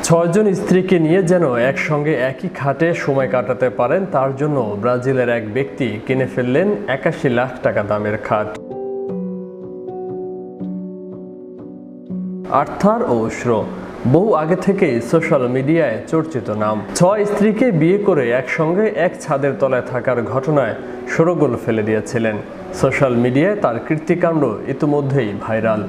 ছয়জন স্ত্রীকে নিয়ে যেন একসঙ্গে একই খাটে সময় কাটাতে পারেন তার জন্য ব্রাজিলের এক ব্যক্তি কিনে ফেললেন ৮১ লাখ টাকা দামের খাট। আর্থার ওশরো বহু আগে থেকেই সোশ্যাল মিডিয়ায় চর্চিত নাম। ৬ স্ত্রীকে বিয়ে করে একসঙ্গে এক ছাদের তলায় থাকার ঘটনায় শোরগোল ফেলে দিয়েছিলেন। সোশ্যাল মিডিয়ায় তার কীর্তিকাণ্ড ইতিমধ্যেই ভাইরাল।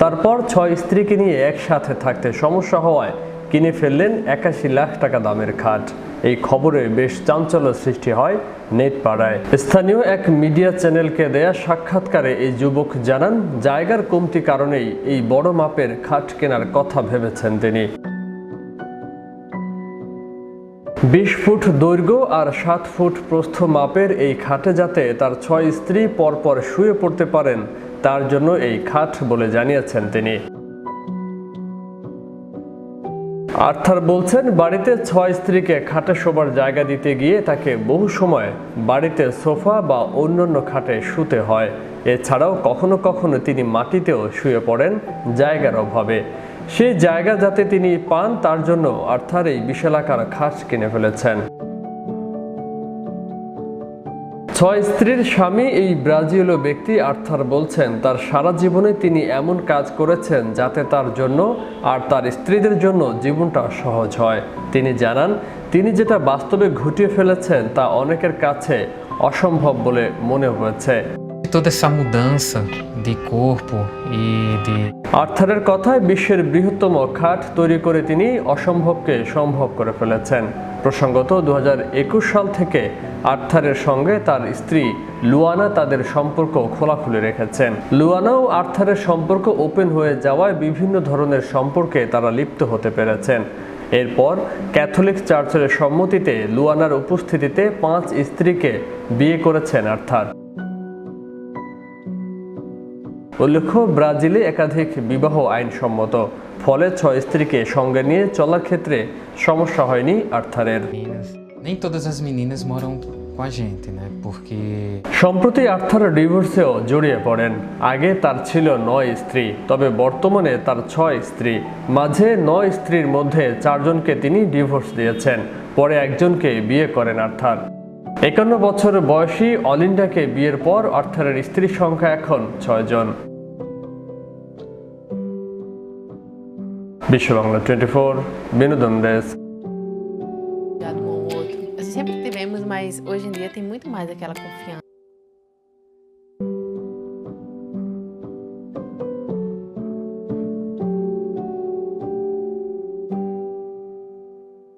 তারপর ৬ স্ত্রীকে নিয়ে একসাথে থাকতে সমস্যা হওয়ায় কিনে ফেললেন ৮১ লাখ টাকা দামের খাট। এই খবরে বেশ চাঞ্চল্য সৃষ্টি হয় নেট পাড়ায়। স্থানীয় এক মিডিয়া চ্যানেলকে দেয়া সাক্ষাৎকারে এই যুবক জানান, জায়গার কমতি কারণেই এই বড় মাপের খাট কেনার কথা ভেবেছেন তিনি। ২০ ফুট দৈর্ঘ্য আর ৭ ফুট প্রস্থ মাপের এই খাটে যাতে তার ৬ স্ত্রী পরপর শুয়ে পড়তে পারেন তার জন্য এই খাট বলে জানিয়েছেন তিনি। আর্থার বলছেন, বাড়িতে ৬ স্ত্রীকে খাটে শোবার জায়গা দিতে গিয়ে তাকে বহু সময় বাড়িতে সোফা বা অন্যান্য খাটে শুতে হয়। এছাড়াও কখনো কখনো তিনি মাটিতেও শুয়ে পড়েন জায়গার অভাবে। সেই জায়গা যাতে তিনি পান তার জন্য আর্থার এই বিশালাকার খাট কিনে ফেলেছেন। ৬ স্ত্রীর স্বামী এই ব্রাজিলীয় ব্যক্তি আর্থার বলছেন, তার সারা জীবনে তিনি এমন কাজ করেছেন যাতে তার জন্য আর তার স্ত্রীদের জন্য জীবনটা সহজ হয়। তিনি জানান, তিনি যেটা বাস্তবে ঘটিয়ে ফেলেছেন তা অনেকের কাছে অসম্ভব বলে মনে হয়েছে। Toda essa mudança de corpo e de আর্থারের কথায় বিশ্বের বৃহত্তম খাট তৈরি করে তিনি অসম্ভবকে সম্ভব করে ফেলেছেন। প্রসঙ্গত ২০২১ সাল থেকে আর্থারের সঙ্গে তার স্ত্রী লুয়ানা তাদের সম্পর্ক খোলাখুলি রেখেছেন। লুয়ানা ও আর্থারের সম্পর্ক ওপেন হয়ে যাওয়ায় বিভিন্ন ধরনের সম্পর্কে তারা লিপ্ত হতে পেরেছেন। এরপর ক্যাথলিক চার্চের সম্মতিতে লুয়ানার উপস্থিতিতে ৫ স্ত্রীকে বিয়ে করেছেন আর্থার। উল্লেখ্য, ব্রাজিলে একাধিক বিবাহ আইনসম্মত, ফলে ৬ স্ত্রীকে সঙ্গে নিয়ে চলার ক্ষেত্রে সমস্যা হয়নি আর্থারের। meninas. Nem todas as meninas moram com a gente, né? Porque সম্প্রতি আর্থার ডিভোর্সেও জড়িয়ে পড়েন। আগে তার ছিল ৯ স্ত্রী, তবে বর্তমানে তার ৬ স্ত্রী। মাঝে ৯ স্ত্রীর মধ্যে ৪ জনকে তিনি ডিভোর্স দিয়েছেন, পরে একজনকে বিয়ে করেন আর্থার। ৫১ বছর বয়সী অলিন্ডাকে বিয়ের পর আর্থারের স্ত্রীর সংখ্যা এখন ৬ জন। বিশ্ব বাংলা 24 বিনোদন desk. Um ao outro. Sempre tivemos, mas hoje em dia tem muito mais aquela confiança.